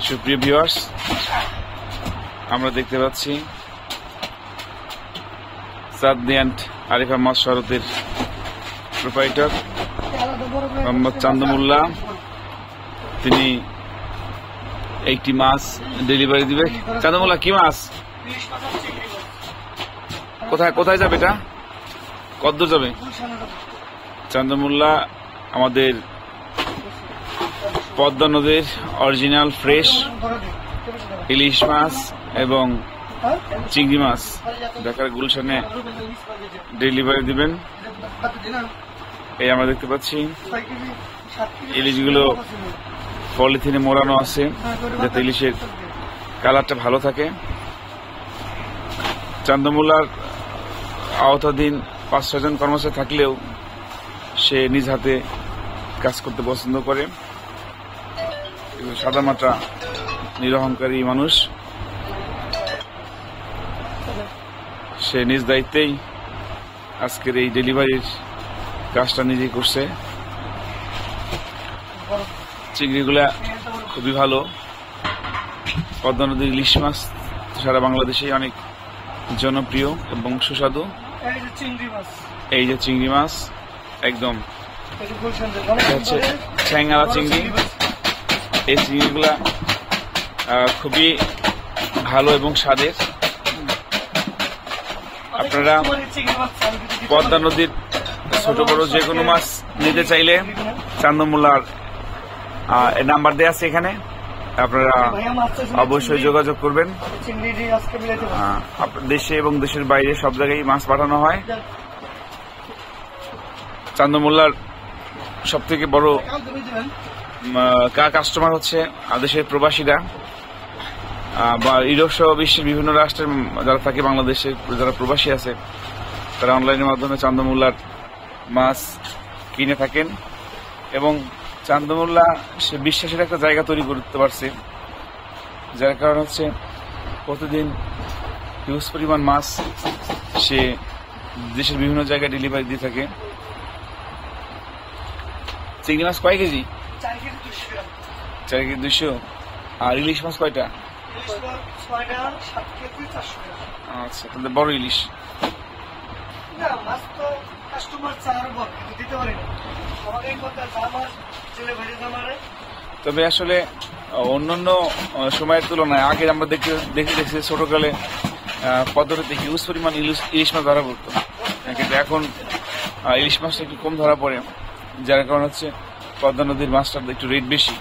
সুপ্রিয় ভিউয়ার্স, আমরা দেখতে পাচ্ছি সাদনি অ্যান্ড আরিফা মাছ শরতের প্রোপাইটার মোহাম্মদ চান্দমুল্লাহ। তিনি একটি মাছ ডেলিভারি দিবে। চান্দমুল্লাহ, কি মাছ? কোথায় কোথায় যাবে? এটা কতদূর যাবে? চান্দমুল্লাহ আমাদের পদ্মা নদীর অরিজিনাল ফ্রেশ ইলিশ মাছ এবং চিংড়ি মাছ ঢাকার গুলশানে ডেলিভারি দিবেন। এই আমরা দেখতে পাচ্ছি ইলিশগুলো পলিথিনে মোড়ানো আছে যাতে ইলিশের কালারটা ভালো থাকে। চান্দমুল্লার আওতাধীন 5-6 জন কর্মচারী থাকলেও সে নিজ হাতে কাজ করতে পছন্দ করে। সাদামাটা নিরহংকারী মানুষ, সে নিজ দায়িত্বেই আজকের এই ডেলিভারির কাজটা নিজেই করছে। চিংড়িগুলা খুবই ভালো। পদ্মা নদীর ইলিশ মাছ সারা বাংলাদেশে অনেক জনপ্রিয় এবং সুস্বাদু। এই যে চিংড়ি মাছ একদম হচ্ছে ঠ্যাংওয়ালা চিংড়ি। এই চিংড়িগুলা খুবই ভালো এবং স্বাদের। আপনারা পদ্মা নদীর ছোট বড় যে কোনো মাছ নিতে চাইলে চান্দমুল্লার নাম্বার দেওয়া আছে এখানে, আপনারা অবশ্যই যোগাযোগ করবেন। দেশে এবং দেশের বাইরে সব জায়গায় মাছ পাঠানো হয়। চান্দমুল্লার সব থেকে বড় কাস্টমার হচ্ছে দেশের প্রবাসীরা বা ইউরোপ সহ বিশ্বের বিভিন্ন রাষ্ট্রের যারা থাকে, বাংলাদেশে যারা প্রবাসী আছে তারা অনলাইনের মাধ্যমে চান্দমুল্লার মাছ কিনে থাকেন এবং চান্দমুল্লাহ সে বিশ্বাসের একটা জায়গা তৈরি করতে পারছে, যার কারণ হচ্ছে প্রতিদিন হিউজ পরিমাণ মাছ সে দেশের বিভিন্ন জায়গায় ডেলিভারি দিয়ে থাকে। চিংড়ি মাছ কয় কেজি? 4 কেজি 200। আর ইলিশ মাছ কয়টা? আচ্ছা, তাহলে বড় ইলিশ। তবে আসলে অন্যান্য সময়ের তুলনায় আগে আমরা দেখছি ছোটকালে পদ্ধতিতে হিউজ পরিমাণ ইলিশ মাছ ধরা পড়তো, কিন্তু এখন ইলিশ মাছটা একটু কম ধরা পড়ে, যার কারণ হচ্ছে পদ্মা নদীর মাছটার একটু রেট বেশি।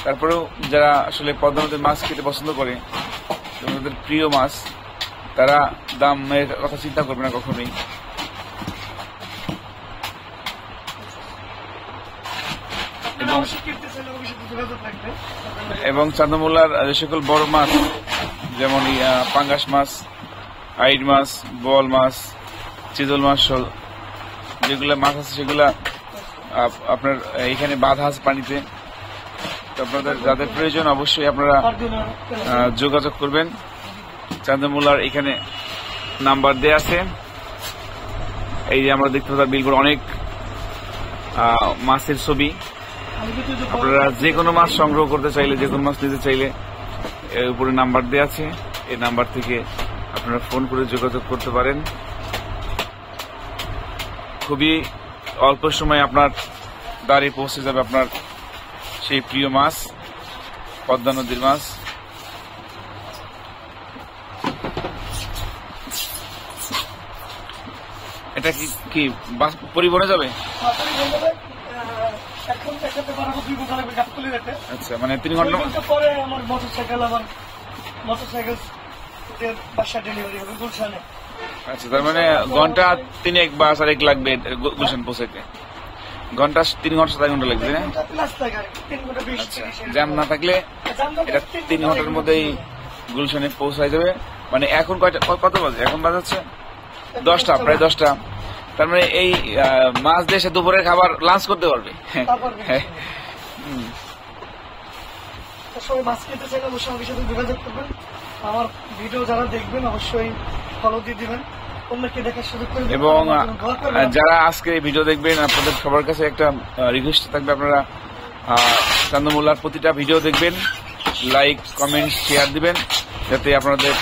তারপরেও যারা আসলে পদ্মা নদীর মাছ খেতে পছন্দ করে, তাদের প্রিয় মাছ, তারা দামের কথা চিন্তা করবে না কখনোই। এবং চান্দমুল্লার যে সকল বড় মাছ যেমন পাঙ্গাস মাছ, আইড মাছ, বোয়াল মাছ, চিতল মাছ, যেগুলা মাছ আছে সেগুলা আপনার এখানে বাঁধা আছে পানিতে। আপনাদের যাদের প্রয়োজন অবশ্যই আপনারা যোগাযোগ করবেন। চান্দমুল্লার এখানে নাম্বার দেয়া আছে। এই যে আমরা দেখতে পাচ্ছি বিলবোর্ড অনেক মাছের ছবি। আপনারা যে কোনো মাছ সংগ্রহ করতে চাইলে, যে কোনো মাছ নিতে চাইলে এর উপরে নাম্বার দেয়া আছে। এই নাম্বার থেকে আপনারা ফোন করে যোগাযোগ করতে পারেন। খুবই অল্প সময় আপনার দ্বারে পৌঁছে যাবে আপনার সেই প্রিয় মাছ, পদ্মা নদীর মাছ। এটা কি পরিবহনে যাবে? আচ্ছা, মানে 3 ঘন্টা পরে আমার মোটরসাইকেল আচ্ছা, তার মানে ঘন্টা 3 বা 4 লাগবে গুলশান পৌঁছাইতে। ঘন্টা 3 ঘন্টা 7 ঘন্টা লাগবে না? আচ্ছা, জ্যাম না থাকলে এটা 3 ঘন্টার মধ্যেই গুলশানে পৌঁছায় যাবে। মানে এখন কত বাজে? এখন বাজাচ্ছে 10টা, প্রায় 10টা। তার মানে এই মাছ দিয়ে সে দুপুরের খাবার লাঞ্চ করতে পারবে। মাছ খেতে চাইলে অবশ্যই আমার সাথে যোগাযোগ করবেন। আমার ভিডিও যারা দেখবেন অবশ্যই ফলো দিয়ে দিবেন, অন্যকে দেখার সুযোগ করে দিবেন। এবং যারা আজকে ভিডিও দেখবেন, আপনাদের সবার কাছে একটা রিকোয়েস্ট থাকবে, আপনারা চান্দমুল্লার প্রতিটা ভিডিও দেখবেন লাইক, কমেন্ট, শেয়ার দিবেন, যাতে আপনাদের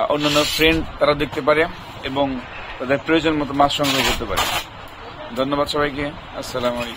অন্যান্য ফ্রেন্ড তারা দেখতে পারে এবং তাদের প্রয়োজন মতো মাছ সংগ্রহ করতে পারে। ধন্যবাদ সবাইকে। আসসালামু আলাইকুম।